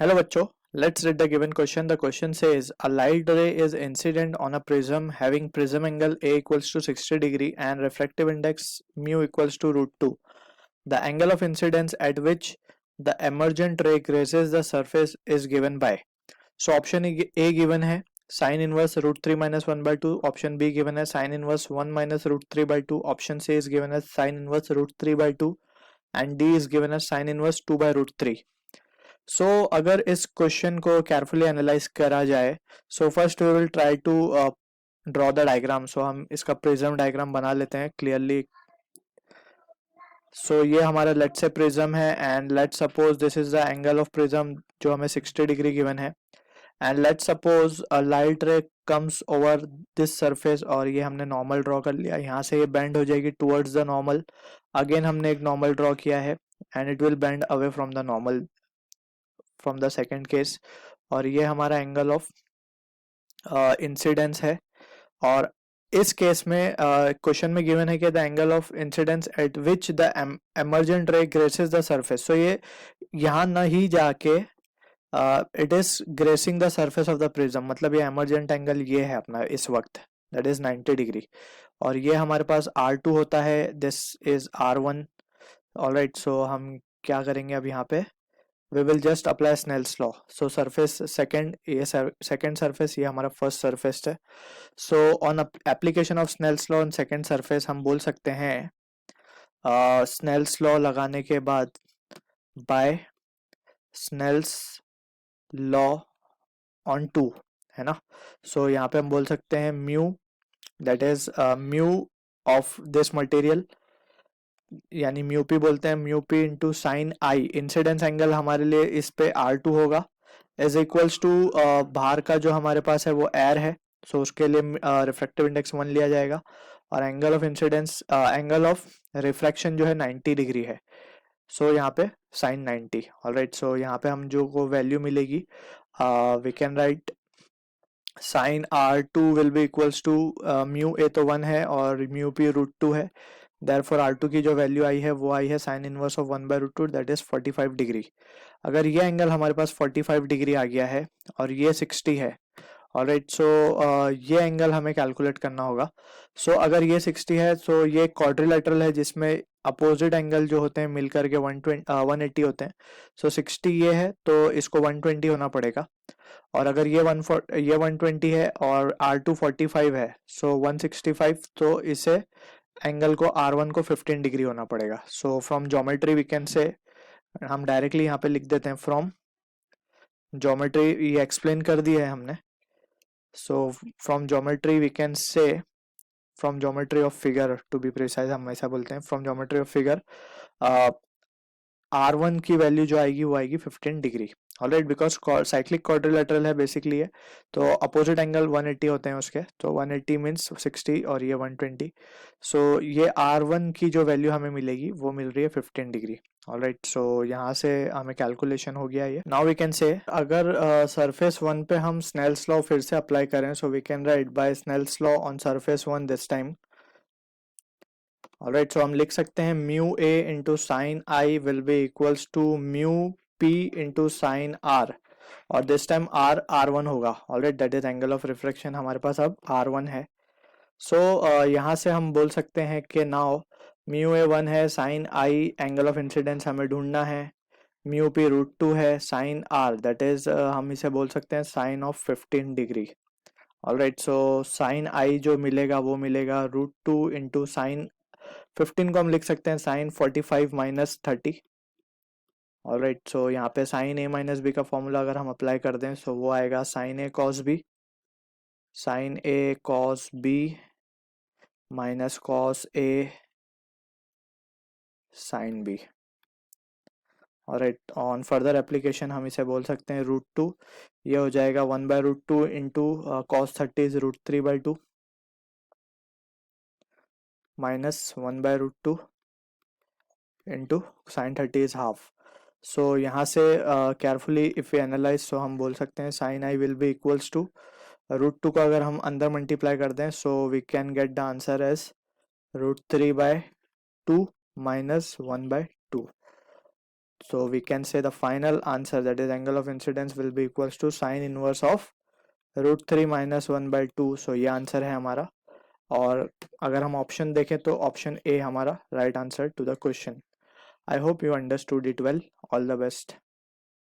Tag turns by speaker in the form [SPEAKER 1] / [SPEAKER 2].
[SPEAKER 1] Hello bachcho, let's read the given question. The question says a light ray is incident on a prism having prism angle A equals to 60 degree and refractive index mu equals to root 2. The angle of incidence at which the emergent ray grazes the surface is given by. So option A given है sin inverse root 3 minus 1 by 2. Option B given है sin inverse 1 minus root 3 by 2. Option C is given as sin inverse root 3 by 2 and D is given as sin inverse 2 by root 3. सो अगर इस question को carefully analyse करा जाए, so first we will try to draw the diagram. सो हम इसका prism diagram बना लेते हैं क्लियरली. सो ये हमारा लेट से प्रिज्म है and let suppose this is the angle of prism जो हमें 60 डिग्री गिवन है and let suppose a light रे कम्स ओवर दिस सरफेस और ये हमने नॉर्मल ड्रॉ कर लिया. यहाँ से ये बेंड हो जाएगी टुवर्ड्स द नॉर्मल. अगेन हमने एक नॉर्मल ड्रॉ किया है and it will bend away from the normal from the second case. और ये हमारा एंगल ऑफ इंसिडेंस है. और इस केस में क्वेश्चन में गिवन है कि the angle of incidence at which the emergent रे ग्रेसेस द सरफेस. सो ये यहाँ न ही जाके it is gracing the surface of the prism, मतलब ये एमर्जेंट एंगल ये है अपना इस वक्त, दैट इज 90 डिग्री. और ये हमारे पास R2 होता है, this is R1. Alright, so हम क्या करेंगे अब यहाँ पे, we will just apply Snell's law. So surface second, ये second surface, ये हमारा first surface है. So on application of Snell's law on second surface हम बोल सकते हैं Snell's law लगाने के बाद by Snell's law on 2 है ना. So यहाँ पे हम बोल सकते हैं mu, that is mu of this material, यानी म्यू पी बोलते हैं, म्यू पी इंटू साइन आई. इंसिडेंस एंगल हमारे लिए इस पे R2 होगा इज इक्वल्स टू बाहर का जो हमारे पास है वो एयर है. सो उसके लिए रिफ्रैक्टिव इंडेक्स 1 लिया जाएगा और angle of incidence angle of refraction जो है 90 डिग्री है. सो यहाँ पे साइन 90. ऑलराइट, सो यहाँ पे हम जो को वैल्यू मिलेगी we can write sine R2 will be equals to mu A तो 1 है और म्यू पी रूट 2 है. देयरफॉर R2 की जो वैल्यू आई है वो आई है sine inverse of 1 by root 2, that is 45 degree. अगर ये एंगल हमारे पास 45 डिग्री आ गया है और ये 60 है, ऑलराइट, सो ये एंगल हमें कैलकुलेट करना होगा. सो अगर ये 60 है तो ये क्वाड्रिलेटरल है जिसमें अपोजिट एंगल जो होते हैं मिलकर के 180 होते हैं. सो 60 ये है तो इसको 120 होना पड़ेगा. और अगर ये 120 है और R2 45 है, सो 165, तो इसे एंगल को R1 को 15 डिग्री होना पड़ेगा. So from geometry we can say, हम डायरेक्टली यहाँ पे लिख देते हैं फ्रॉम ज्योमेट्री, ये एक्सप्लेन कर दिया है हमने. So from geometry we can say, from geometry of figure to be precise हम ऐसा बोलते हैं, from geometry of figure R1 की वैल्यू जो आएगी वो आएगी 15 degree. Alright, because cyclic quadrilateral है बेसिकली है, तो अपोजिट एंगल 180 होते हैं उसके, तो 180 मीन्स 60 और ये 120. सो ये R1 की जो वैल्यू हमें मिलेगी वो मिल रही है 15 डिग्री. ऑलराइट, सो यहाँ से हमें कैलकुलेशन हो गया ये. नाउ वी कैन से अगर सरफेस 1 पे हम स्नेल्स लॉ फिर से अप्लाई करें, so we can write by Snell's law on surface 1 this time. Alright, so हम लिख सकते हैं mu A into sine I will be equals to mu P into sine R, और दिस टाइम आर R1 होगा. Alright, that is angle of refraction हमारे पास अब R1 है. सो यहाँ से हम बोल सकते हैं कि नाउ म्यू ए 1 है, sine I angle of incidence हमें ढूंढना है, म्यू पी रूट 2 है, साइन आर दैट इज हम इसे बोल सकते हैं sine of 15 degree. Alright, so sine I जो मिलेगा वो मिलेगा रूट 2 इंटू साइन 15 को हम लिख सकते हैं साइन 45 माइनस 30. ऑलराइट, सो यहाँ पे साइन ए माइनस बी का फॉर्मूला अगर हम अप्लाई कर दें सो वो आएगा sine A cos B, sine A cos B minus cos A sine B. Alright, on further application हम इसे बोल सकते हैं रूट 2, ये हो जाएगा 1 by root 2 into cos 30 is root 3 by 2 minus 1 by root 2 into sine 30 is half. So यहाँ से carefully if we analyse, so हम बोल सकते हैं sine I will be equals to root 2 को अगर हम अंदर मल्टीप्लाई कर दें so we can get the answer as root 3 by 2 minus 1 by 2. So we can say the final answer, that is angle of incidence, will be equals to sin inverse of √3 minus 1/2. सो ये answer है हमारा। और अगर हम option देखें तो option A हमारा right answer to the question. I hope you understood it well. All the best.